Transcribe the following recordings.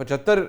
75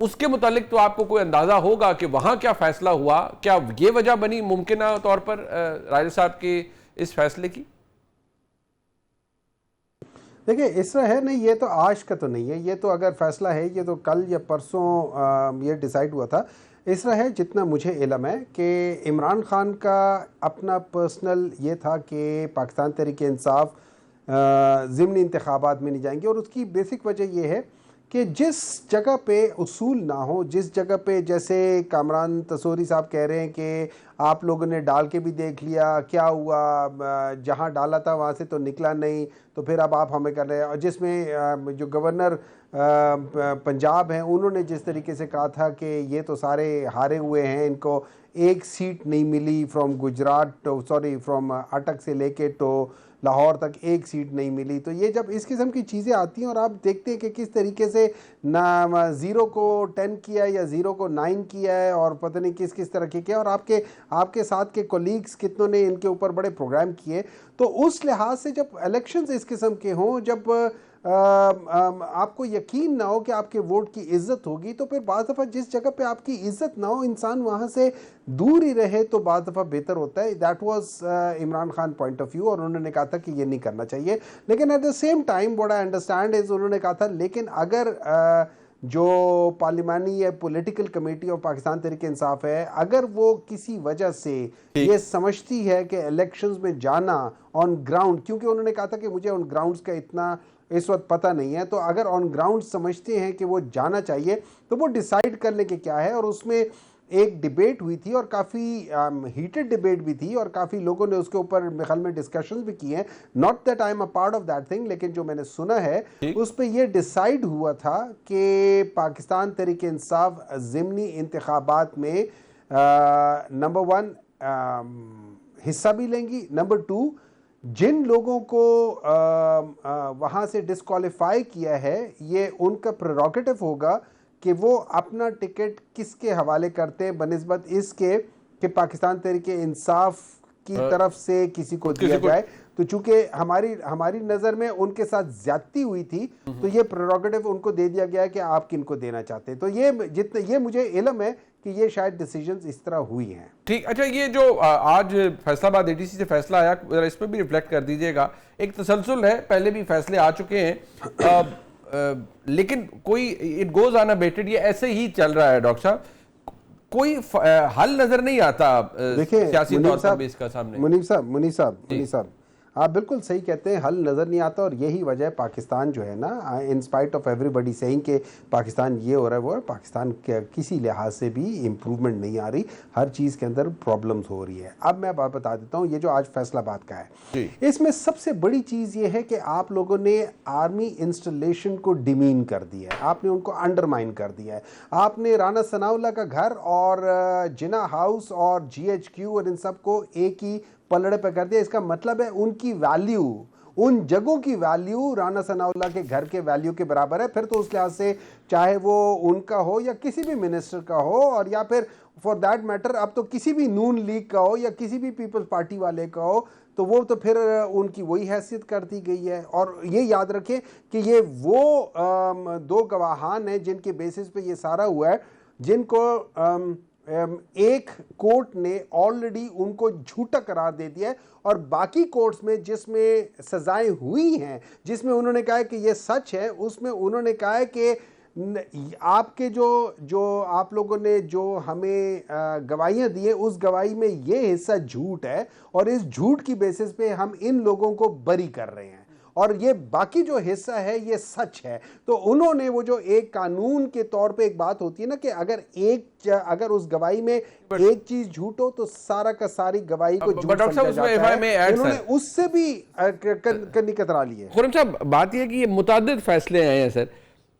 اس کے متعلق تو آپ کو کوئی اندازہ ہوگا کہ وہاں کیا فیصلہ ہوا، کیا یہ وجہ بنی ممکنہ طور پر راجہ صاحب کے اس فیصلے کی؟ دیکھیں اس طرح ہے نہیں، یہ تو آج کا تو نہیں ہے، یہ تو اگر فیصلہ ہے یہ تو کل یا پرسوں یہ ڈیسائیڈ ہوا تھا۔ اس طرح ہے جتنا مجھے علم ہے کہ عمران خان کا اپنا پرسنل یہ تھا کہ پاکستان تحریک انصاف ضمنی انتخابات میں نہیں جائیں گے، اور اس کی بیسک وجہ یہ ہے کہ جس جگہ پہ اصول نہ ہو، جس جگہ پہ جیسے کامران تسوری صاحب کہہ رہے ہیں کہ آپ لوگوں نے ڈال کے بھی دیکھ لیا کیا ہوا، جہاں ڈالا تھا وہاں سے تو نکلا نہیں، تو پھر اب آپ ہمیں کر رہے ہیں، اور جس میں جو گورنر پنجاب ہیں انہوں نے جس طریقے سے کہا تھا کہ یہ تو سارے ہارے ہوئے ہیں، ان کو ایک سیٹ نہیں ملی فرام گجرات، سوری فرام اٹک سے لے کے تو لاہور تک ایک سیٹ نہیں ملی۔ تو یہ جب اس قسم کی چیزیں آتی ہیں اور آپ دیکھتے ہیں کہ کس طریقے سے نہ 0 کو 10 کیا ہے یا 0 کو 9 کیا ہے، اور پتہ نہیں کس طرح کے کیا، اور آپ کے ساتھ کے کولیگز کتنوں نے ان کے اوپر بڑے پروگرام کیے، تو اس لحاظ سے جب الیکشنز اس قسم کے ہوں، جب آپ کو یقین نہ ہو کہ آپ کے ووٹ کی عزت ہوگی، تو پھر بعض دفعہ جس جگہ پہ آپ کی عزت نہ ہو انسان وہاں سے دور ہی رہے تو بعض دفعہ بہتر ہوتا ہے۔ That was Imran Khan point of view, اور انہوں نے کہا تھا کہ یہ نہیں کرنا چاہیے، لیکن at the same time what I understand is انہوں نے کہا تھا لیکن اگر جو پارلیمانی یا political committee of Pakistan Tehreek Insaf ہے، اگر وہ کسی وجہ سے یہ سمجھتی ہے کہ الیکشنز میں جانا آن گراؤنڈ، کیونکہ انہوں نے کہا تھا کہ مجھے آن گراؤنڈز کا اتنا اس وقت پتہ نہیں ہے، تو اگر آن گراؤنڈ سمجھتے ہیں کہ وہ جانا چاہیے تو وہ ڈیسائیڈ کر لیں کہ کیا ہے۔ اور اس میں ایک ڈیبیٹ ہوئی تھی اور کافی ہیٹڈ ڈیبیٹ بھی تھی، اور کافی لوگوں نے اس کے اوپر میرے خیال میں ڈسکشنز بھی کی ہیں، not that I am a part of that thing, لیکن جو میں نے سنا ہے اس پہ یہ ڈیسائیڈ ہوا تھا کہ پاکستان تحریک انصاف ضمنی انتخابات میں نمبر 1 حصہ بھی لیں گی، نمبر 2 جن لوگوں کو وہاں سے ڈسکوالیفائی کیا ہے یہ ان کا پریروگیٹو ہوگا کہ وہ اپنا ٹکٹ کس کے حوالے کرتے ہیں بنسبت اس کے کہ پاکستان تحریک انصاف کی طرف سے کسی کو دیا جائے۔ تو چونکہ ہماری نظر میں ان کے ساتھ زیادتی ہوئی تھی تو یہ پریروگیٹو ان کو دے دیا گیا ہے کہ آپ کن کو دینا چاہتے ہیں۔ تو یہ مجھے علم ہے کہ یہ شاید ڈیسیجنز اس طرح ہوئی ہیں۔ ٹھیک، اچھا یہ جو آج فیصلہ آباد ADC سے فیصلہ آیا ذرا اس پہ بھی ریفلیکٹ کر دیجئے گا۔ ایک تسلسل ہے، پہلے بھی فیصلے آ چکے ہیں لیکن کوئی اٹ گوز آن ابیٹڈ، یہ ایسے ہی چل رہا ہے ڈاکٹر صاحب، کوئی حل نظر نہیں آتا سیاسی طور پر بھی اس کا سامنے۔ منیب صاحب آپ بالکل صحیح کہتے ہیں، حل نظر نہیں آتا، اور یہی وجہ ہے پاکستان جو ہے نا، in spite of everybody seeing کہ پاکستان یہ ہو رہا ہے وہ، پاکستان کسی لحاظ سے بھی امپرومنٹ نہیں آ رہی، ہر چیز کے اندر پرابلمز ہو رہی ہے۔ اب میں بات بتا دیتا ہوں، یہ جو آج فیصلہ باد کا ہے اس میں سب سے بڑی چیز یہ ہے کہ آپ لوگوں نے آرمی انسٹالیشن کو ڈیمین کر دیا ہے، آپ نے ان کو انڈرمائن کر دیا ہے، آپ نے رانا ثناء اللہ کا گھر اور جناح ہاؤس اور GHQ اور ان سب کو ایک ہی پلڑے پہ کر دیا۔ اس کا مطلب ہے ان کی ویلیو، ان جگہوں کی ویلیو رانا ثناء اللہ کے گھر کے ویلیو کے برابر ہے۔ پھر تو اس لحاظ سے چاہے وہ ان کا ہو یا کسی بھی منسٹر کا ہو، اور یا پھر فار دیٹ میٹر اب تو کسی بھی نون لیگ کا ہو یا کسی بھی پیپلز پارٹی والے کا ہو، تو وہ تو پھر ان کی وہی حیثیت کر دی گئی ہے۔ اور یہ یاد رکھیں کہ یہ وہ 2 گواہان ہیں جن کے بیسس پہ یہ سارا ہوا ہے، جن کو ایک کورٹ نے آلریڈی ان کو جھوٹا قرار دے دیا ہے، اور باقی کورٹس میں جس میں سزائیں ہوئی ہیں، جس میں انہوں نے کہا ہے کہ یہ سچ ہے، اس میں انہوں نے کہا ہے کہ آپ کے جو آپ لوگوں نے جو ہمیں گواہیاں دی ہیں اس گواہی میں یہ حصہ جھوٹ ہے، اور اس جھوٹ کی بیسس پہ ہم ان لوگوں کو بری کر رہے ہیں، اور یہ باقی جو حصہ ہے یہ سچ ہے۔ تو انہوں نے وہ جو ایک قانون کے طور پہ ایک بات ہوتی ہے نا کہ اگر اس گواہی میں ایک چیز جھوٹ ہو تو سارا کا ساری گواہی کو جھوٹ سمجھا جاتا ہے، انہوں نے اس سے بھی کنی کترا لی ہے۔ خرم صاحب بات یہ ہے کہ یہ متعدد فیصلے آئے ہیں سر،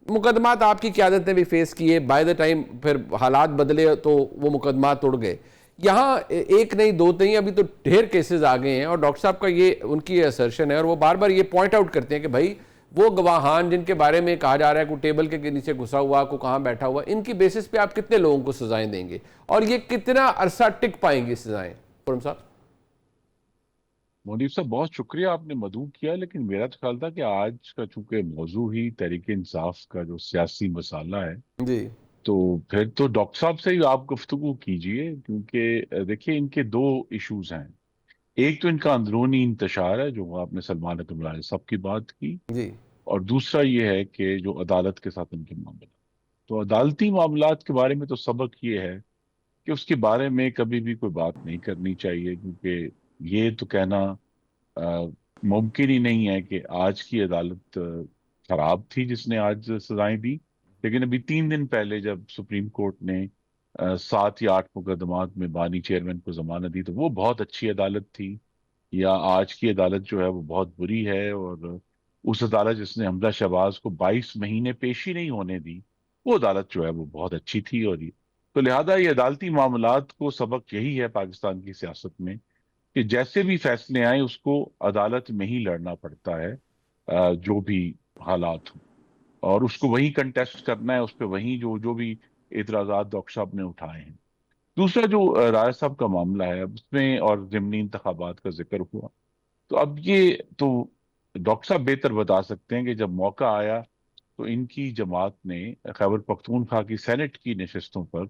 مقدمات آپ کی قیادت نے بھی فیس کیے، بائی دا ٹائم پھر حالات بدلے تو وہ مقدمات اڑ گئے، یہاں ایک نہیں 2 نہیں، ابھی تو ڈھیر کیسز آ گئے ہیں، اور ڈاکٹر صاحب کا یہ ان کی اسرشن ہے، اور وہ بار بار یہ پوائنٹ آؤٹ کرتے ہیں کہ بھائی وہ گواہان جن کے بارے میں کہا جا رہا ہے کوئی ٹیبل کے نیچے گھسا ہوا، کوئی کہاں بیٹھا ہوا، ان کی بیسس پہ آپ کتنے لوگوں کو سزائیں دیں گے، اور یہ کتنا عرصہ ٹک پائیں گی سزائیں؟ خرم صاحب مودیف صاحب بہت شکریہ، آپ نے مدعو کیا، لیکن میرا تو خیال تھا کہ آج کا چونکہ موضوع ہی تحریک انصاف کا جو سیاسی مسئلہ ہے، جی تو پھر تو ڈاکٹر صاحب سے ہی آپ گفتگو کیجئے، کیونکہ دیکھیے ان کے دو ایشوز ہیں. ایک تو ان کا اندرونی انتشار ہے، جو آپ نے سلمان اکرم راجہ صاحب کی بات کی، جی اور دوسرا یہ ہے کہ جو عدالت کے ساتھ ان کے معاملات. تو عدالتی معاملات کے بارے میں تو سبق یہ ہے کہ اس کے بارے میں کبھی بھی کوئی بات نہیں کرنی چاہیے، کیونکہ یہ تو کہنا آ، ممکن ہی نہیں ہے کہ آج کی عدالت خراب تھی جس نے آج سزائیں دی. لیکن ابھی 3 دن پہلے جب سپریم کورٹ نے 7 یا 8 مقدمات میں بانی چیئرمین کو ضمانت دی، تو وہ بہت اچھی عدالت تھی. یا آج کی عدالت جو ہے وہ بہت بری ہے، اور اس عدالت جس نے حمزہ شہباز کو 22 مہینے پیشی نہیں ہونے دی، وہ عدالت جو ہے وہ بہت اچھی تھی. اور تو لہذا یہ عدالتی معاملات کو سبق یہی ہے پاکستان کی سیاست میں، کہ جیسے بھی فیصلے آئیں اس کو عدالت میں ہی لڑنا پڑتا ہے، جو بھی حالات ہوں، اور اس کو وہی کنٹیسٹ کرنا ہے، اس پہ وہی جو جو بھی اعتراضات ڈاکٹر صاحب نے اٹھائے ہیں. دوسرا جو رائے صاحب کا معاملہ ہے اس میں، اور ضمنی انتخابات کا ذکر ہوا، تو اب یہ تو ڈاکٹر صاحب بہتر بتا سکتے ہیں کہ جب موقع آیا تو ان کی جماعت نے خیبر پختونخوا کی سینٹ کی نشستوں پر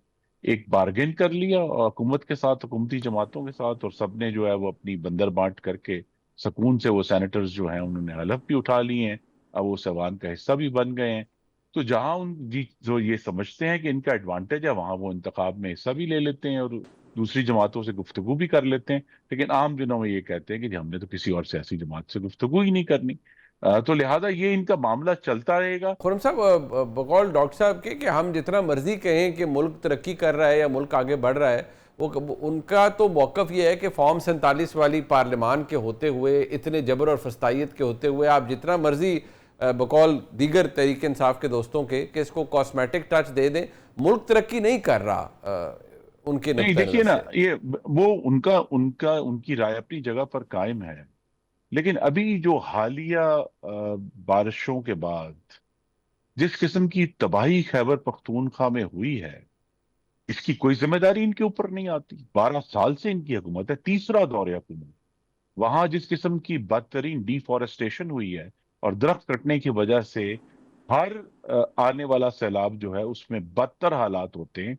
ایک بارگین کر لیا، اور حکومت کے ساتھ، حکومتی جماعتوں کے ساتھ، اور سب نے جو ہے وہ اپنی بندر بانٹ کر کے سکون سے وہ سینیٹرز جو ہیں انہوں نے حلف بھی اٹھا لیے ہیں، اب وہ سیوان کا حصہ بھی بن گئے ہیں. تو جہاں جو یہ سمجھتے ہیں کہ ان کا ایڈوانٹیج ہے، وہاں وہ انتخاب میں حصہ بھی لے لیتے ہیں اور دوسری جماعتوں سے گفتگو بھی کر لیتے ہیں. لیکن عام دنوں میں یہ کہتے ہیں کہ جی ہم نے تو کسی اور سیاسی جماعت سے گفتگو ہی نہیں کرنی. تو لہٰذا یہ ان کا معاملہ چلتا رہے گا. خرم صاحب، بقول ڈاکٹر صاحب کے کہ ہم جتنا مرضی کہیں کہ ملک ترقی کر رہا ہے یا ملک آگے بڑھ رہا ہے، وہ ان کا تو موقف یہ ہے کہ فارم 47 والی پارلیمان کے ہوتے ہوئے، اتنے جبر اور فسطائیت کے ہوتے ہوئے، آپ جتنا مرضی بقول دیگر تحریک انصاف کے دوستوں کے کہ اس کو کاسمیٹک ٹچ دے دیں، ملک ترقی نہیں کر رہا ان کے نہیں نقطہ دیکھیے نظر نا، سے. یہ وہ ان کی رائے اپنی جگہ پر قائم ہے. لیکن ابھی جو حالیہ بارشوں کے بعد جس قسم کی تباہی خیبر پختونخوا میں ہوئی ہے، اس کی کوئی ذمہ داری ان کے اوپر نہیں آتی. 12 سال سے ان کی حکومت ہے، تیسرا دور حکومت. وہاں جس قسم کی بدترین ڈیفارسٹیشن ہوئی ہے، اور درخت کٹنے کی وجہ سے ہر آنے والا سیلاب جو ہے اس میں بدتر حالات ہوتے ہیں.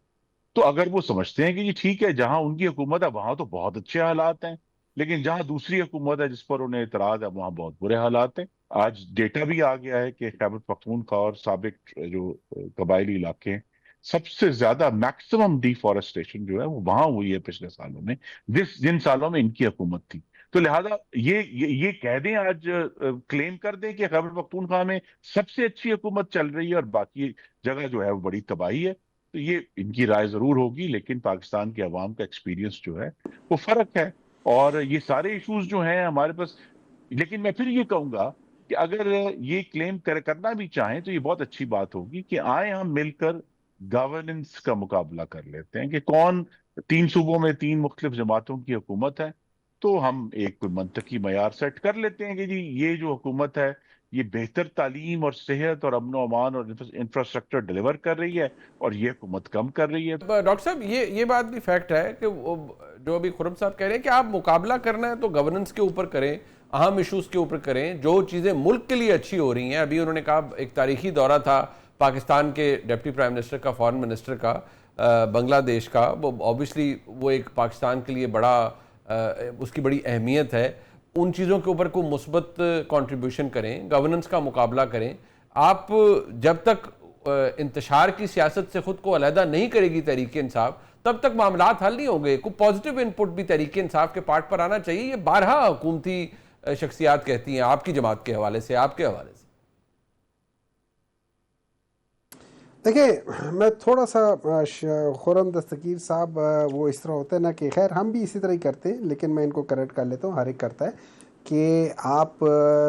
تو اگر وہ سمجھتے ہیں کہ یہ ٹھیک ہے، جہاں ان کی حکومت ہے وہاں تو بہت اچھے حالات ہیں، لیکن جہاں دوسری حکومت ہے جس پر انہیں اعتراض ہے وہاں بہت برے حالات ہیں. آج ڈیٹا بھی آ گیا ہے کہ خیبر پختونخوا اور سابق جو قبائلی علاقے ہیں، سب سے زیادہ میکسیمم ڈیفارسٹیشن جو ہے وہ وہاں ہوئی ہے پچھلے سالوں میں، جن سالوں میں ان کی حکومت تھی. تو لہذا یہ کہہ دیں، آج کلیم کر دیں کہ خیبر پختونخوا میں سب سے اچھی حکومت چل رہی ہے اور باقی جگہ جو ہے وہ بڑی تباہی ہے، تو یہ ان کی رائے ضرور ہوگی. لیکن پاکستان کے عوام کا ایکسپیرینس جو ہے وہ فرق ہے، اور یہ سارے ایشوز جو ہیں ہمارے پاس. لیکن میں پھر یہ کہوں گا کہ اگر یہ کلیم کرنا بھی چاہیں تو یہ بہت اچھی بات ہوگی کہ آئیں ہم مل کر گورننس کا مقابلہ کر لیتے ہیں، کہ کون 3 صوبوں میں 3 مختلف جماعتوں کی حکومت ہے، تو ہم ایک منطقی معیار سیٹ کر لیتے ہیں کہ جی یہ جو حکومت ہے یہ بہتر تعلیم اور صحت اور امن و امان اور انفراسٹرکچر ڈلیور کر رہی ہے، اور یہ حکومت کم کر رہی ہے. ڈاکٹر صاحب، یہ بات بھی فیکٹ ہے کہ جو ابھی خرم صاحب کہہ رہے ہیں کہ آپ مقابلہ کرنا ہے تو گورننس کے اوپر کریں، اہم ایشوز کے اوپر کریں، جو چیزیں ملک کے لیے اچھی ہو رہی ہیں. ابھی انہوں نے کہا ایک تاریخی دورہ تھا پاکستان کے ڈپٹی پرائم منسٹر کا، فارن منسٹر کا بنگلہ دیش کا. وہ اوبیسلی وہ ایک پاکستان کے لیے بڑا اس کی بڑی اہمیت ہے. ان چیزوں کے اوپر کوئی مثبت کنٹریبیوشن کریں، گورننس کا مقابلہ کریں. آپ جب تک انتشار کی سیاست سے خود کو علیحدہ نہیں کرے گی تحریک انصاف، تب تک معاملات حل نہیں ہوں گے. کوئی پازیٹیو ان پٹ بھی تحریک انصاف کے پارٹ پر آنا چاہیے. یہ بارہا حکومتی شخصیات کہتی ہیں آپ کی جماعت کے حوالے سے، آپ کے حوالے سے. دیکھیں، میں تھوڑا سا خرم دستگیر صاحب، وہ اس طرح ہوتا ہے نا کہ خیر ہم بھی اسی طرح ہی کرتے ہیں، لیکن میں ان کو کریکٹ کر لیتا ہوں، ہر ایک کرتا ہے کہ آپ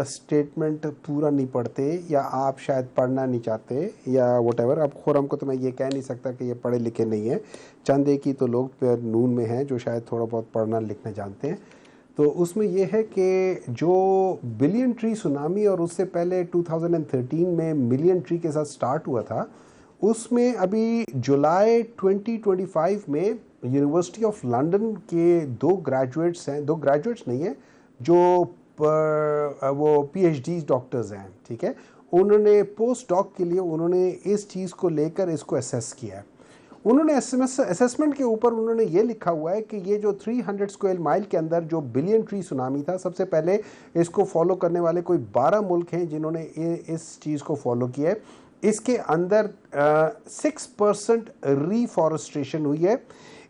سٹیٹمنٹ پورا نہیں پڑھتے، یا آپ شاید پڑھنا نہیں چاہتے، یا وٹ ایور. اب خرم کو تو میں یہ کہہ نہیں سکتا کہ یہ پڑھے لکھے نہیں ہیں. چند ایک ہی تو لوگ پھر نون میں ہیں جو شاید تھوڑا بہت پڑھنا لکھنا جانتے ہیں. تو اس میں یہ ہے کہ جو بلین ٹری سونامی اور اس سے پہلے 2013 میں ملین ٹری کے ساتھ سٹارٹ ہوا تھا، اس میں ابھی جولائی 2025 میں یونیورسٹی آف لنڈن کے 2 گریجویٹس ہیں، 2 گریجویٹس نہیں ہیں جو وہ پی ایچ ڈیز ڈاکٹرز ہیں، ٹھیک ہے، انہوں نے پوسٹ ڈاک کے لیے انہوں نے اس چیز کو لے کر اس کو اسیس کیا ہے. انہوں نے اسیسمنٹ کے اوپر انہوں نے یہ لکھا ہوا ہے کہ یہ جو 300 اسکوائر مائل کے اندر جو بلین ٹری سونامی تھا، سب سے پہلے اس کو فالو کرنے والے کوئی 12 ملک ہیں جنہوں نے اس چیز کو فالو کیا ہے. اس کے اندر 6% ریفارسٹریشن ہوئی ہے.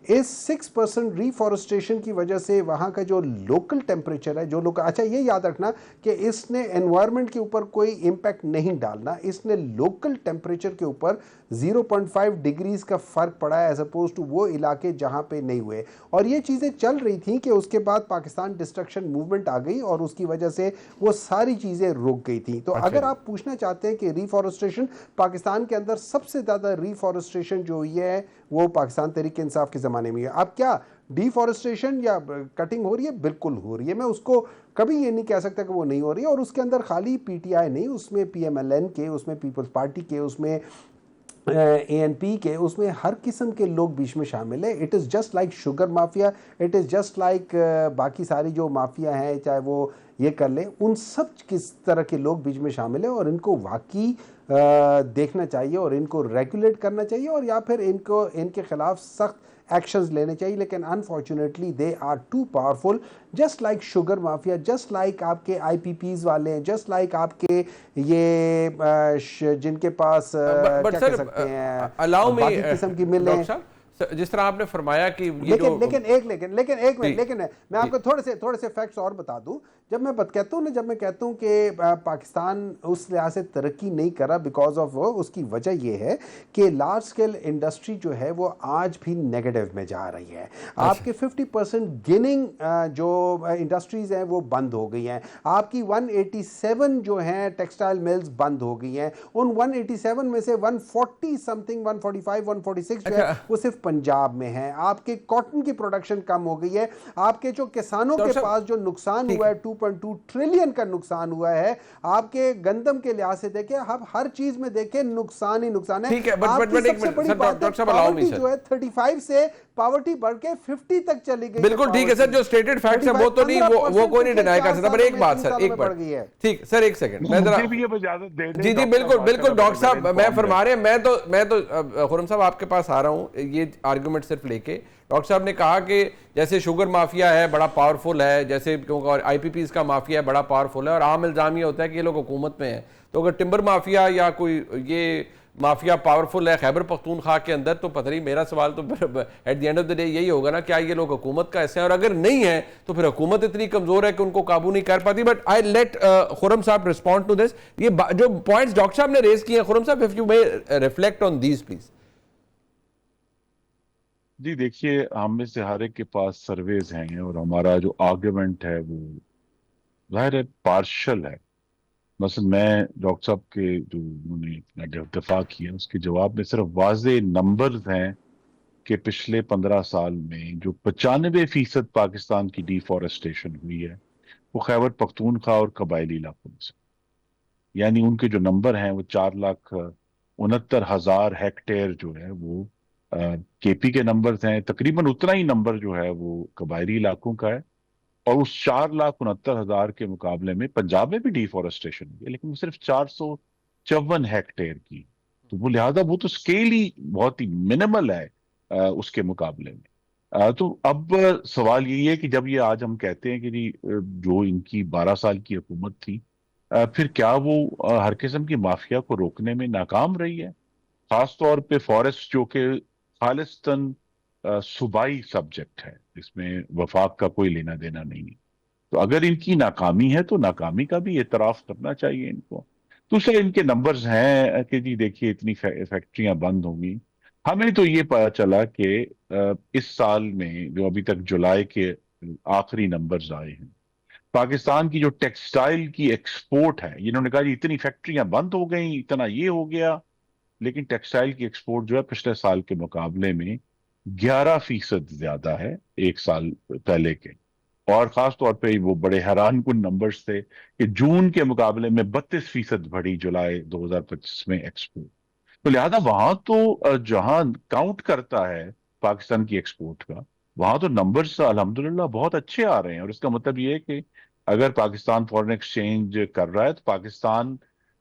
اس 6% ریفارسٹریشن کی وجہ سے وہاں کا جو لوکل ٹیمپریچر ہے، جو لوکل، اچھا یہ یاد رکھنا کہ اس نے انوائرمنٹ کے اوپر کوئی امپیکٹ نہیں ڈالنا، اس نے لوکل ٹیمپریچر کے اوپر 0.5 ڈگریز کا فرق پڑا ہے ایز اپوز ٹو وہ علاقے جہاں پہ نہیں ہوئے. اور یہ چیزیں چل رہی تھیں کہ اس کے بعد پاکستان ڈسٹرکشن موومنٹ آ گئی اور اس کی وجہ سے وہ ساری چیزیں رک گئی تھیں. تو اگر آپ پوچھنا چاہتے ہیں کہ ریفارسٹریشن پاکستان کے اندر سب سے زیادہ ریفارسٹریشن جو ہوئی ہے وہ پاکستان تحریک انصاف کے زمانے میں ہے. اب کیا ڈیفارسٹریشن یا کٹنگ ہو رہی ہے؟ بالکل ہو رہی ہے. میں اس کو کبھی یہ نہیں کہہ سکتا کہ وہ نہیں ہو رہی ہے. اور اس کے اندر خالی پی ٹی آئی نہیں، اس میں پی ایم ایل این کے، اس میں پیپلز پارٹی کے، اس میں اے این پی کے، اس میں ہر قسم کے لوگ بیچ میں شامل ہیں. It is just like sugar mafia, it is just like باقی ساری جو مافیا ہیں، چاہے وہ یہ کر لیں، ان سب کس طرح کے لوگ بیچ میں شامل ہیں. اور ان کو واقعی دیکھنا چاہیے اور ان کو ریگولیٹ کرنا چاہیے، اور یا پھر ان کے خلاف سخت ایکشنز لینے چاہیے. لیکن unfortunately they are too powerful, just like sugar mafia, just like آپ کے آئی پی پیز والے ہیں، جسٹ لائک آپ کے یہ جن کے پاس کیا کہہ سکتے ہیں باقی قسم کی ملیں. جس طرح آپ نے فرمایا کہ لیکن میں آپ کو تھوڑے سے فیکٹس اور بتا دوں. جب میں کہتا ہوں کہ پاکستان اس لحاظ سے ترقی نہیں کر رہا بیکاز آف اس کی وجہ یہ ہے کہ لارج اسکیل انڈسٹری جو ہے وہ آج بھی نیگیٹو میں جا رہی ہے. آپ کے 50% گننگ جو انڈسٹریز ہیں وہ بند ہو گئی ہیں. آپ کی 187 جو ہیں ٹیکسٹائل ملز بند ہو گئی ہیں. ان 187 میں سے 140 سمتھنگ 145 146 جو ہے وہ صرف پنجاب میں ہے. آپ کے کاٹن کی پروڈکشن کم ہو گئی ہے. آپ کے جو کسانوں کے پاس جو نقصان ہوا ہے 2.2 ٹریلین کا نقصان ہوا ہے. آپ کے گندم کے لحاظ سے دیکھیں، اب ہر چیز میں دیکھیں نقصان ہی نقصان ہے. آپ کی سب سے بڑی بات ہے پاورٹی جو ہے 35 سے پاورٹی بڑھ کے 50 تک چلی گئی. بالکل ٹھیک ہے سر، جو سٹیٹڈ فیکٹس ہیں وہ تو نہیں، وہ کوئی نہیں ڈینائی کر سکتا. پر ایک بات سر، ایک بات ٹھیک سر، ایک سیکنڈ میں ذرا جی بالکل ڈاکٹر صاحب میں فرما رہے ہیں، میں تو خرم صاحب آپ کے پاس آ رہا ہوں یہ آرگومنٹ صرف لے کے. ڈاکٹر صاحب نے کہا کہ جیسے شوگر مافیا ہے بڑا پاورفل ہے، جیسے آئی پی پیز کا مافیا ہے بڑا پاورفل ہے، اور عام الزام یہ ہوتا ہے کہ یہ لوگ حکومت میں ہیں. تو اگر ٹمبر مافیا یا کوئی یہ مافیا پاورفل ہے خیبر پختونخوا کے اندر، تو پتہ نہیں، میرا سوال تو at the end of the day یہی ہوگا نا، کیا یہ لوگ حکومت کا حصہ ہیں؟ اور اگر نہیں ہے تو پھر حکومت اتنی کمزور ہے کہ ان کو قابو نہیں کر پاتی. بٹ آئی لیٹ خرم صاحب ریسپونڈ ٹو دس. یہ جو پوائنٹس ڈاکٹر صاحب نے ریز کیے ہیں، Khurram sahab if you may reflect on these please. جی دیکھیے، ہم میں سے ہر ایک کے پاس سرویز ہیں اور ہمارا جو آرگومنٹ ہے وہ ظاہر ہے پارشل ہے. مثلا میں ڈاکٹر صاحب کے جو انہوں نے دفاع کیا اس کے جواب میں صرف واضح نمبرز ہیں کہ پچھلے 15 سال میں جو 95% پاکستان کی ڈیفارسٹیشن ہوئی ہے وہ خیبر پختونخوا اور قبائلی علاقوں میں سے، یعنی ان کے جو نمبر ہیں وہ 4,69,000 ہیکٹیئر جو ہے وہ کے پی کے نمبرز ہیں. تقریباً اتنا ہی نمبر جو ہے وہ قبائلی علاقوں کا ہے. اور اس 4,69,000 کے مقابلے میں پنجاب میں بھی ڈیفارسٹریشن ہوئی ہے لیکن وہ صرف 454 ہیکٹیئر کی. تو وہ لہذا وہ تو اسکیل ہی بہت ہی منیمل ہے اس کے مقابلے میں. تو اب سوال یہی ہے کہ جب یہ آج ہم کہتے ہیں کہ جی جو ان کی 12 سال کی حکومت تھی، پھر کیا وہ ہر قسم کی مافیا کو روکنے میں ناکام رہی ہے؟ خاص طور پہ فارسٹ جو کہ خالصتاً صوبائی سبجیکٹ ہے، اس میں وفاق کا کوئی لینا دینا نہیں ہے. تو اگر ان کی ناکامی ہے تو ناکامی کا بھی اعتراف کرنا چاہیے ان کو. دوسرے ان کے نمبرز ہیں کہ جی دیکھیے اتنی فیکٹریاں بند ہوں گی. ہمیں تو یہ پتا چلا کہ اس سال میں جو ابھی تک جولائی کے آخری نمبرز آئے ہیں، پاکستان کی جو ٹیکسٹائل کی ایکسپورٹ ہے، انہوں نے کہا جی اتنی فیکٹریاں بند ہو گئیں، اتنا یہ ہو گیا، لیکن ٹیکسٹائل کی ایکسپورٹ جو ہے پچھلے سال کے مقابلے میں 11% زیادہ ہے ایک سال پہلے کے. اور خاص طور پہ وہ بڑے حیران کن نمبرز تھے کہ جون کے مقابلے میں 32% بڑھی جولائی 2025 میں ایکسپورٹ. تو لہذا وہاں تو جہاں کاؤنٹ کرتا ہے پاکستان کی ایکسپورٹ کا، وہاں تو نمبرز الحمدللہ بہت اچھے آ رہے ہیں. اور اس کا مطلب یہ ہے کہ اگر پاکستان فورن ایکسچینج کر رہا ہے تو پاکستان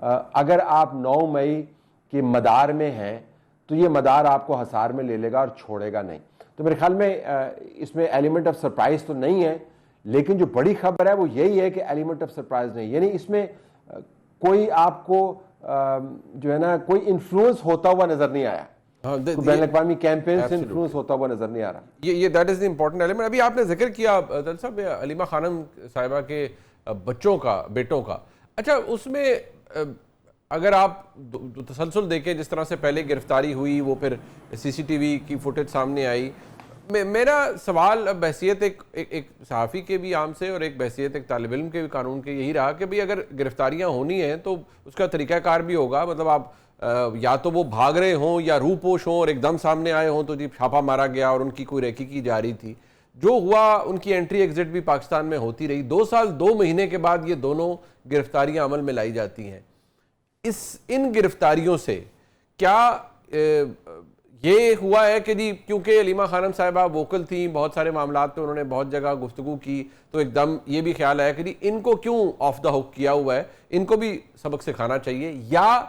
اگر آپ 9 مئی کے مدار میں ہیں تو یہ مدار آپ کو حصار میں لے لے گا اور چھوڑے گا نہیں. تو میرے خیال میں اس میں ایلیمنٹ آف سرپرائز تو نہیں ہے, لیکن جو بڑی خبر ہے وہ یہی ہے کہ ایلیمنٹ آف سرپرائز نہیں, یعنی اس میں کوئی آپ کو جو ہے نا کوئی انفلوئنس ہوتا ہوا نظر نہیں آیا, بین الاقوامی کیمپین سے انفلوئنس ہوتا ہوا نظر نہیں آ رہا. یہ that is the important element. ابھی آپ نے ذکر کیا صاحب علیمہ خانم صاحبہ کے بچوں کا, بیٹوں کا. اچھا, اس میں اگر آپ تسلسل دیکھیں جس طرح سے پہلے گرفتاری ہوئی, وہ پھر سی سی ٹی وی کی فوٹیج سامنے آئی, میرا سوال بحثیت ایک صحافی کے بھی عام سے اور ایک بحثیت ایک طالب علم کے بھی قانون کے یہی رہا کہ بھئی اگر گرفتاریاں ہونی ہیں تو اس کا طریقہ کار بھی ہوگا. مطلب آپ یا تو وہ بھاگ رہے ہوں یا روح پوش ہوں اور ایک دم سامنے آئے ہوں تو جی چھاپا مارا گیا اور ان کی کوئی ریکی کی جا رہی تھی. جو ہوا ان کی انٹری ایگزٹ بھی پاکستان میں ہوتی رہی. 2 سال 2 مہینے کے بعد یہ دونوں گرفتاریاں عمل میں لائی جاتی ہیں. ان گرفتاریوں سے کیا یہ ہوا ہے کہ جی کیونکہ علیمہ خانم صاحبہ ووکل تھیں, بہت سارے معاملات پہ انہوں نے بہت جگہ گفتگو کی, تو ایک دم یہ بھی خیال آیا کہ جی ان کو کیوں آف دا ہک کیا ہوا ہے, ان کو بھی سبق سکھانا چاہیے, یا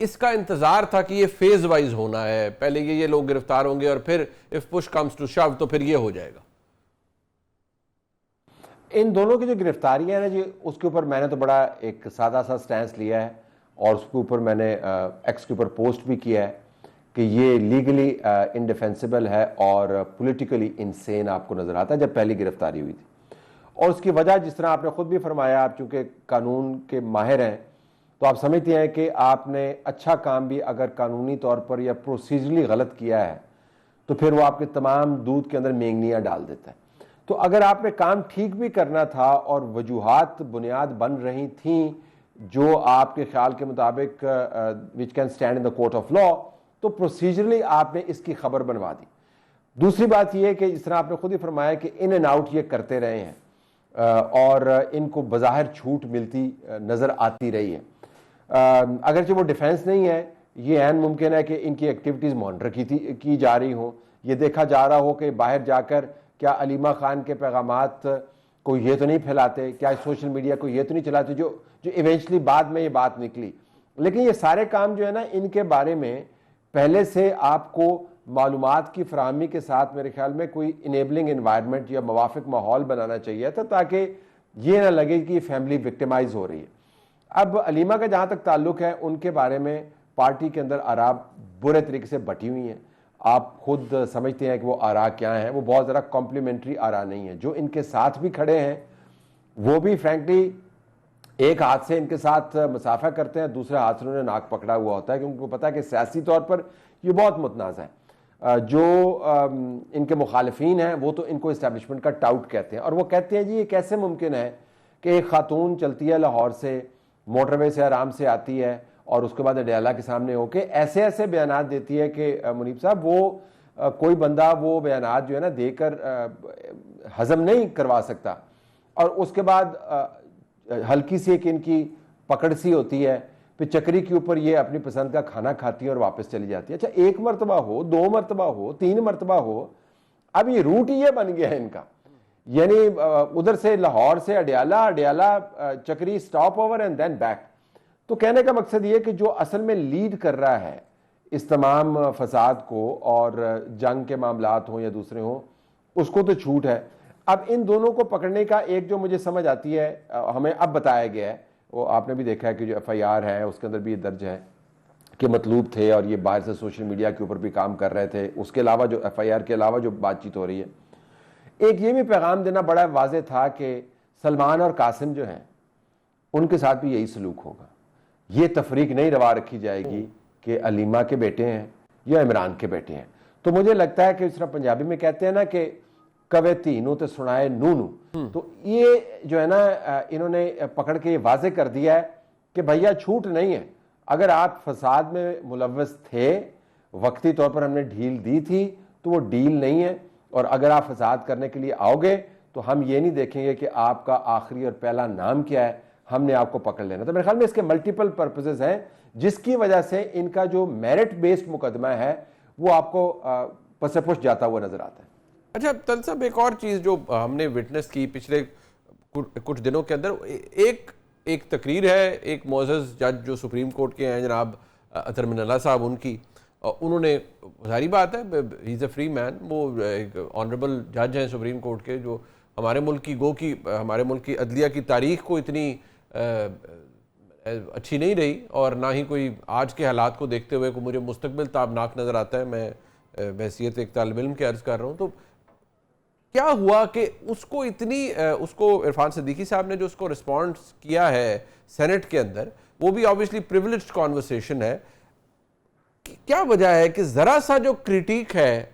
اس کا انتظار تھا کہ یہ فیز وائز ہونا ہے, پہلے یہ لوگ گرفتار ہوں گے اور پھر if push comes to shove تو پھر یہ ہو جائے گا. ان دونوں کی جو گرفتاریاں ہیں نا جی, اس کے اوپر میں نے تو بڑا ایک سادہ سا سٹینس لیا ہے اور اس کے اوپر میں نے ایکس کے اوپر پوسٹ بھی کیا ہے کہ یہ لیگلی انڈیفینسیبل ہے اور پولیٹیکلی انسین آپ کو نظر آتا ہے جب پہلی گرفتاری ہوئی تھی. اور اس کی وجہ جس طرح آپ نے خود بھی فرمایا, آپ چونکہ قانون کے ماہر ہیں تو آپ سمجھتے ہیں کہ آپ نے اچھا کام بھی اگر قانونی طور پر یا پروسیجرلی غلط کیا ہے تو پھر وہ آپ کے تمام دودھ کے اندر مینگنیاں ڈال دیتا ہے. تو اگر آپ نے کام ٹھیک بھی کرنا تھا اور وجوہات بنیاد بن رہی تھیں جو آپ کے خیال کے مطابق which can stand in the court of law, تو پروسیجرلی آپ نے اس کی خبر بنوا دی. دوسری بات یہ ہے کہ جس طرح آپ نے خود ہی فرمایا کہ ان اینڈ آؤٹ یہ کرتے رہے ہیں اور ان کو بظاہر چھوٹ ملتی نظر آتی رہی ہے. اگرچہ وہ ڈیفینس نہیں ہے, یہ عین ممکن ہے کہ ان کی ایکٹیویٹیز مانیٹر کی جا رہی ہوں, یہ دیکھا جا رہا ہو کہ باہر جا کر کیا علیمہ خان کے پیغامات کو یہ تو نہیں پھیلاتے, کیا سوشل میڈیا کو یہ تو نہیں چلاتے, جو ایونچولی بعد میں یہ بات نکلی. لیکن یہ سارے کام جو ہے نا ان کے بارے میں پہلے سے آپ کو معلومات کی فراہمی کے ساتھ میرے خیال میں کوئی انیبلنگ انوائرمنٹ یا موافق ماحول بنانا چاہیے تھا تاکہ یہ نہ لگے کہ یہ فیملی وکٹمائز ہو رہی ہے. اب علیمہ کا جہاں تک تعلق ہے, ان کے بارے میں پارٹی کے اندر آراء برے طریقے سے بٹی ہوئی ہیں. آپ خود سمجھتے ہیں کہ وہ آراء کیا ہیں, وہ بہت ذرا کمپلیمنٹری آراء نہیں ہیں. جو ان کے ساتھ بھی کھڑے ہیں وہ بھی فرینکلی ایک ہاتھ سے ان کے ساتھ مسافہ کرتے ہیں, دوسرے ہاتھ سے انہوں نے ناک پکڑا ہوا ہوتا ہے, کیونکہ ان کو پتا ہے کہ سیاسی طور پر یہ بہت متنازع ہے. جو ان کے مخالفین ہیں وہ تو ان کو اسٹیبلشمنٹ کا ٹاؤٹ کہتے ہیں, اور وہ کہتے ہیں جی یہ کیسے ممکن ہے کہ ایک خاتون چلتی ہے لاہور سے, موٹر وے سے آرام سے آتی ہے اور اس کے بعد اڈیالہ کے سامنے ہو کے ایسے بیانات دیتی ہے کہ منیب صاحب وہ کوئی بندہ وہ بیانات جو ہے نا دے کر ہضم نہیں کروا سکتا, اور اس کے بعد ہلکی سی ایک ان کی پکڑ سی ہوتی ہے, پھر چکری کے اوپر یہ اپنی پسند کا کھانا کھاتی ہے اور واپس چلی جاتی ہے. اچھا, 1 مرتبہ ہو, 2 مرتبہ ہو, 3 مرتبہ ہو, اب یہ روٹ ہی یہ بن گیا ہے ان کا, یعنی ادھر سے لاہور سے Adiala Chakri stop over and then back. تو کہنے کا مقصد یہ کہ جو اصل میں لیڈ کر رہا ہے اس تمام فساد کو, اور جنگ کے معاملات ہوں یا دوسرے ہوں, اس کو تو چھوٹ ہے. اب ان دونوں کو پکڑنے کا ایک جو مجھے سمجھ آتی ہے, ہمیں اب بتایا گیا ہے, وہ آپ نے بھی دیکھا ہے کہ جو ایف آئی آر ہے اس کے اندر بھی یہ درج ہے کہ مطلوب تھے اور یہ باہر سے سوشل میڈیا کے اوپر بھی کام کر رہے تھے. اس کے علاوہ جو ایف آئی آر کے علاوہ جو بات چیت ہو رہی ہے, ایک یہ بھی پیغام دینا بڑا واضح تھا کہ سلمان اور قاسم جو ہیں ان کے ساتھ بھی یہی سلوک ہوگا. یہ تفریق نہیں روا رکھی جائے گی کہ علیمہ کے بیٹے ہیں یا عمران کے بیٹے ہیں. تو مجھے لگتا ہے کہ اس طرح پنجابی میں کہتے ہیں نا کہ کوے تینوں تے سنائے نونو, تو یہ جو ہے نا انہوں نے پکڑ کے یہ واضح کر دیا ہے کہ بھیا چھوٹ نہیں ہے. اگر آپ فساد میں ملوث تھے, وقتی طور پر ہم نے ڈھیل دی تھی, تو وہ ڈیل نہیں ہے, اور اگر آپ فساد کرنے کے لیے آؤ گے تو ہم یہ نہیں دیکھیں گے کہ آپ کا آخری اور پہلا نام کیا ہے, ہم نے آپ کو پکڑ لینا. تو میرے خیال میں اس کے ملٹیپل پرپزز ہیں جس کی وجہ سے ان کا جو میرٹ بیسڈ مقدمہ ہے وہ آپ کو پس پش جاتا ہوا نظر آتا ہے. اچھا طلعت صاحب, ایک اور چیز جو ہم نے وٹنس کی پچھلے کچھ دنوں کے اندر, ایک ایک تقریر ہے ایک معزز جج جو سپریم کورٹ کے ہیں جناب اطہر من اللہ صاحب، ان کی انہوں نے ظاہری بات ہے ہی از اے فری مین، وہ ایک آنریبل جج ہیں سپریم کورٹ کے جو ہمارے ملک کی ہمارے ملک کی عدلیہ کی تاریخ کو اتنی اچھی نہیں رہی، اور نہ ہی کوئی آج کے حالات کو دیکھتے ہوئے کو مجھے مستقبل تابناک نظر آتا ہے. میں بحیثیت ایک طالب علم کے عرض کر رہا ہوں. تو کیا ہوا کہ اس کو اس کو عرفان صدیقی صاحب نے جو اس کو رسپانس کیا ہے سینٹ کے اندر، وہ بھی آبویسلی پریولیجڈ کانورسیشن ہے، کیا وجہ ہے کہ ذرا سا جو کریٹیک ہے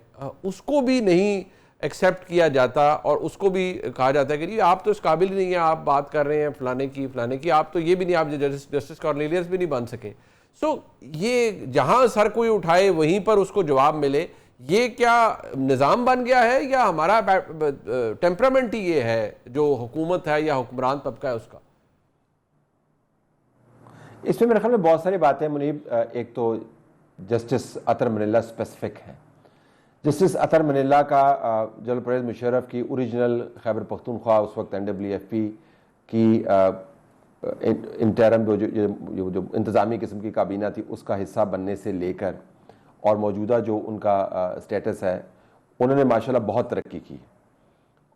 اس کو بھی نہیں ایکسیپٹ کیا جاتا اور اس کو بھی کہا جاتا ہے کہ جی آپ تو اس قابل ہی نہیں ہیں، آپ بات کر رہے ہیں فلانے کی، آپ تو یہ بھی نہیں، آپ جسٹس کارنیلیس بھی نہیں بن سکے. سو یہ جہاں سر کوئی اٹھائے وہیں پر اس کو جواب ملے، یہ کیا نظام بن گیا ہے یا ہمارا ٹیمپرامنٹ ہی یہ ہے جو حکومت ہے یا حکمران طبقہ ہے اس کا؟ اس میں میرے خیال میں بہت ساری باتیں منیب. ایک تو جسٹس اطہر من اللہ اسپیسیفک ہیں. جسٹس اطہر من اللہ کا جنرل پرویز مشرف کی اوریجنل خیبر پختونخوا اس وقت NWFP کی انٹرم جو انتظامی قسم کی کابینہ تھی اس کا حصہ بننے سے لے کر اور موجودہ جو ان کا سٹیٹس ہے، انہوں نے ماشاءاللہ بہت ترقی کی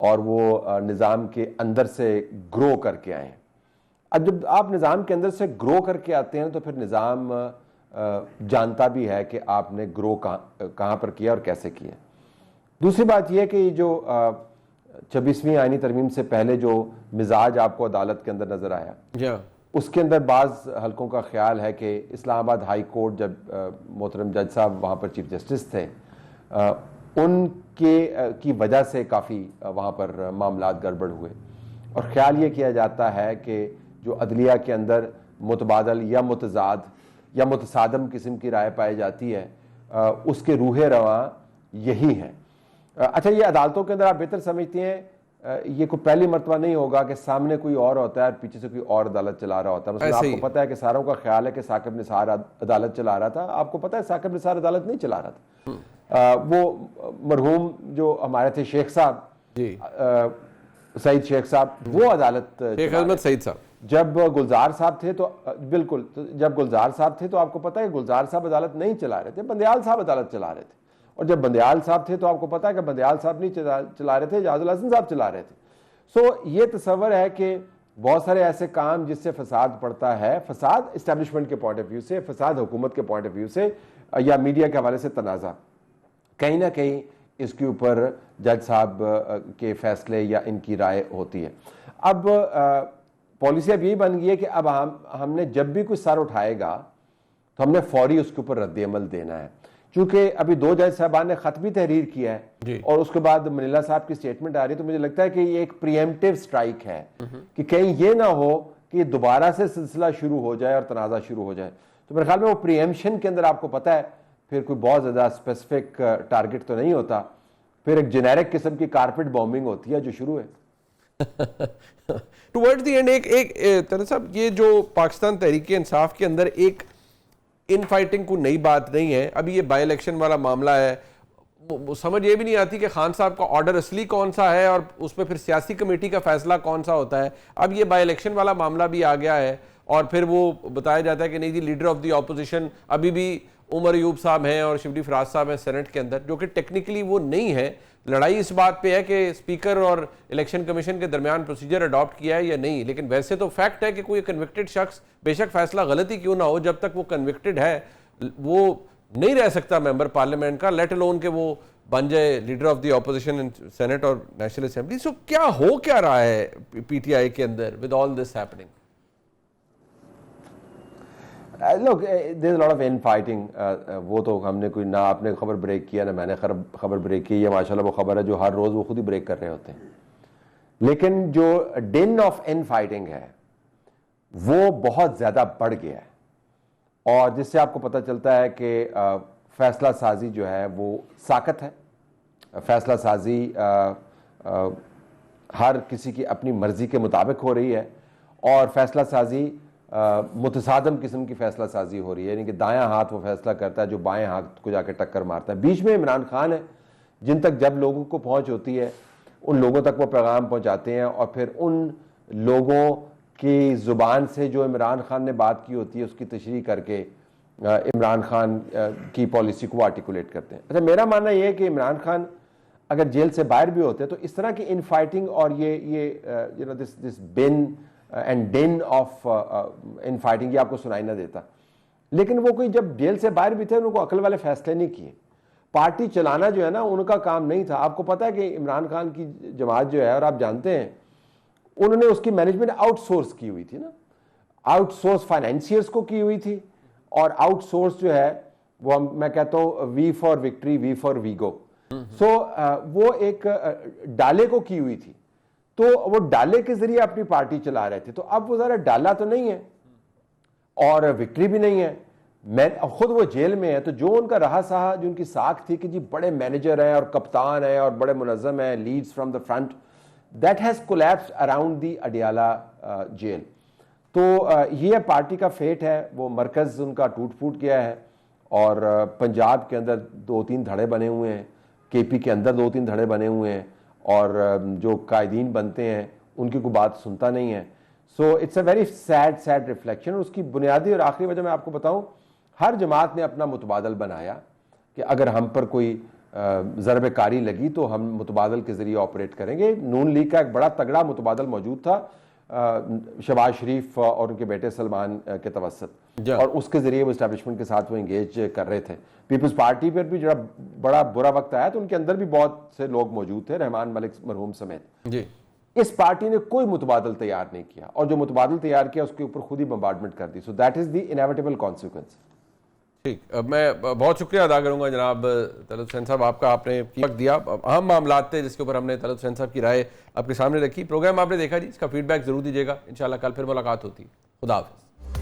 اور وہ نظام کے اندر سے گرو کر کے آئے ہیں. اب جب آپ نظام کے اندر سے گرو کر کے آتے ہیں تو پھر نظام جانتا بھی ہے کہ آپ نے گرو کہاں پر کیا اور کیسے کیا. دوسری بات یہ کہ جو 26ویں آئینی ترمیم سے پہلے جو مزاج آپ کو عدالت کے اندر نظر آیا، اس کے اندر بعض حلقوں کا خیال ہے کہ اسلام آباد ہائی کورٹ جب محترم جج صاحب وہاں پر چیف جسٹس تھے، ان کی وجہ سے کافی وہاں پر معاملات گڑبڑ ہوئے، اور خیال یہ کیا جاتا ہے کہ جو عدلیہ کے اندر متبادل یا متضاد یا متصادم قسم کی رائے پائی جاتی ہے، اس کے روح رواں یہی ہیں. اچھا، یہ عدالتوں کے اندر آپ بہتر سمجھتی ہیں، یہ کوئی پہلی مرتبہ نہیں ہوگا کہ سامنے کوئی اور ہوتا ہے اور پیچھے سے کوئی اور عدالت چلا رہا ہوتا ہے. مثلا آپ کو پتا ہے کہ ساروں کا خیال ہے کہ ثاقب نثار عدالت چلا رہا تھا، آپ کو پتا ہے ثاقب نثار عدالت نہیں چلا رہا تھا. وہ مرحوم جو ہمارے تھے شیخ صاحب، سعید شیخ صاحب، وہ عدالت شیخ احمد سعید صاحب جب گلزار صاحب تھے تو بالکل، جب گلزار صاحب تھے تو آپ کو پتا ہے کہ گلزار صاحب عدالت نہیں چلا رہے تھے، بندیال صاحب عدالت چلا رہے تھے. اور جب بندیال صاحب تھے تو آپ کو پتا ہے کہ بندیال صاحب نہیں چلا رہے تھے، اجاز الحسن صاحب چلا رہے تھے. سو یہ تصور ہے کہ بہت سارے ایسے کام جس سے فساد پڑتا ہے، فساد اسٹیبلشمنٹ کے پوائنٹ آف ویو سے، فساد حکومت کے پوائنٹ آف ویو سے یا میڈیا کے حوالے سے تنازع، کہیں نہ کہیں اس کے اوپر جج صاحب کے فیصلے یا ان کی رائے ہوتی ہے. اب پالیسی اب یہی بن گئی ہے کہ اب ہم نے جب بھی کوئی سر اٹھائے گا تو ہم نے فوری اس کے اوپر رد عمل دینا ہے. چونکہ ابھی 2 جج صاحبان نے خط بھی تحریر کیا ہے اور اس کے بعد منلہ صاحب کی سٹیٹمنٹ آ رہی ہے، تو مجھے لگتا ہے کہ یہ ایک پریمپٹیو سٹرائک ہے کہ کہیں یہ نہ ہو کہ دوبارہ سے سلسلہ شروع ہو جائے اور تنازع شروع ہو جائے. تو میرے خیال میں وہ پریمپشن کے اندر آپ کو پتا ہے پھر کوئی بہت زیادہ اسپیسیفک ٹارگٹ تو نہیں ہوتا، پھر ایک جنیرک قسم کی کارپٹ بومبنگ ہوتی ہے جو شروع ہے. ٹورڈ دی اینڈ ایک طرح صاحب، یہ جو پاکستان تحریک انصاف کے اندر ایک ان فائٹنگ کو نئی بات نہیں ہے. ابھی یہ بائی الیکشن والا معاملہ ہے، سمجھ یہ بھی نہیں آتی کہ خان صاحب کا آرڈر اصلی کون سا ہے اور اس پہ پھر سیاسی کمیٹی کا فیصلہ کون سا ہوتا ہے. اب یہ بائی الیکشن والا معاملہ بھی آ گیا ہے اور پھر وہ بتایا جاتا ہے کہ نہیں جی لیڈر آف دی اپوزیشن ابھی بھی عمر ایوب صاحب ہیں اور شبلی فراز صاحب ہیں سینٹ کے اندر، جو کہ ٹیکنیکلی وہ نہیں ہے. لڑائی اس بات پہ ہے کہ اسپیکر اور الیکشن کمیشن کے درمیان پروسیجر اڈاپٹ کیا ہے یا نہیں، لیکن ویسے تو فیکٹ ہے کہ کوئی کنوکٹڈ شخص بے شک فیصلہ غلطی کیوں نہ ہو، جب تک وہ کنوکٹڈ ہے وہ نہیں رہ سکتا ممبر پارلیمنٹ کا، لیٹ الون کہ وہ بن جائے leader of the opposition in senate اور نیشنل اسمبلی. سو کیا رہا ہے پی ٹی آئی کے اندر with all this happening? Look, there's a lot of infighting. وہ تو ہم نے کوئی نہ آپ نے خبر بریک کیا نہ میں نے خبر بریک کی، یہ ماشاءاللہ وہ خبر ہے جو ہر روز وہ خود ہی بریک کر رہے ہوتے ہیں. لیکن جو ڈن آف ان فائٹنگ ہے وہ بہت زیادہ بڑھ گیا ہے، اور جس سے آپ کو پتہ چلتا ہے کہ فیصلہ سازی جو ہے وہ ساکت ہے. فیصلہ سازی ہر کسی کی اپنی مرضی کے مطابق ہو رہی ہے، اور فیصلہ سازی متصادم قسم کی فیصلہ سازی ہو رہی ہے، یعنی کہ دایاں ہاتھ وہ فیصلہ کرتا ہے جو بائیں ہاتھ کو جا کے ٹکر مارتا ہے. بیچ میں عمران خان ہے جن تک جب لوگوں کو پہنچ ہوتی ہے ان لوگوں تک وہ پیغام پہنچاتے ہیں، اور پھر ان لوگوں کی زبان سے جو عمران خان نے بات کی ہوتی ہے اس کی تشریح کر کے عمران خان کی پالیسی کو آرٹیکولیٹ کرتے ہیں. اچھا میرا ماننا یہ ہے کہ عمران خان اگر جیل سے باہر بھی ہوتے تو اس طرح کی ان فائٹنگ اور یہ this been and done of infighting یہ آپ کو سنائی نہ دیتا. لیکن وہ کوئی جب جیل سے باہر بھی تھے ان کو عقل والے فیصلے نہیں کیے. پارٹی چلانا جو ہے نا ان کا کام نہیں تھا. آپ کو پتا ہے کہ عمران خان کی جماعت جو ہے اور آپ جانتے ہیں انہوں نے اس کی مینجمنٹ آؤٹ سورس کی ہوئی تھی نا, آؤٹ سورس فائنینشیئرز کو کی ہوئی تھی, اور آؤٹ سورس جو ہے وہ میں کہتا ہوں V for victory V for Vigo. So وہ ایک ڈالے کو کی ہوئی تھی تو وہ ڈالے کے ذریعے اپنی پارٹی چلا رہے تھے. تو اب وہ ذرا ڈالا تو نہیں ہے اور وکٹری بھی نہیں ہے, خود وہ جیل میں ہے. تو جو ان کا رہا سہا جو ان کی ساکھ تھی کہ جی بڑے مینیجر ہیں اور کپتان ہیں اور بڑے منظم ہیں, leads from the front, that has collapsed around the Adiala jail. تو یہ پارٹی کا فیٹ ہے, وہ مرکز ان کا ٹوٹ پھوٹ گیا ہے اور پنجاب کے اندر 2-3 دھڑے بنے ہوئے ہیں, کے پی کے اندر 2-3 دھڑے بنے ہوئے ہیں, اور جو قائدین بنتے ہیں ان کی کوئی بات سنتا نہیں ہے. So it's a very sad reflection. اور اس کی بنیادی اور آخری وجہ میں آپ کو بتاؤں, ہر جماعت نے اپنا متبادل بنایا کہ اگر ہم پر کوئی ضرب کاری لگی تو ہم متبادل کے ذریعے آپریٹ کریں گے. نون لیگ کا ایک بڑا تگڑا متبادل موجود تھا شہباز شریف اور ان کے بیٹے سلمان کے توسط, اور اس کے ذریعے وہ اسٹیبلشمنٹ کے ساتھ وہ انگیج کر رہے تھے. پیپلز پارٹی پر بھی جب بڑا برا وقت آیا تو ان کے اندر بھی بہت سے لوگ موجود تھے, رحمان ملک مرحوم سمیت. جی اس پارٹی نے کوئی متبادل تیار نہیں کیا, اور جو متبادل تیار کیا اس کے اوپر خود ہی بمبارڈمنٹ کر دی. So that is the inevitable consequence. ٹھیک, اب میں بہت شکریہ ادا کروں گا جناب طلعت حسین صاحب آپ کا, آپ نے وقت دیا. اہم معاملات تھے جس کے اوپر ہم نے طلعت حسین صاحب کی رائے آپ کے سامنے رکھی. پروگرام آپ نے دیکھا جی, اس کا فیڈ بیک ضرور دیجیے گا. انشاءاللہ کل پھر ملاقات ہوتی ہے. خدا حافظ.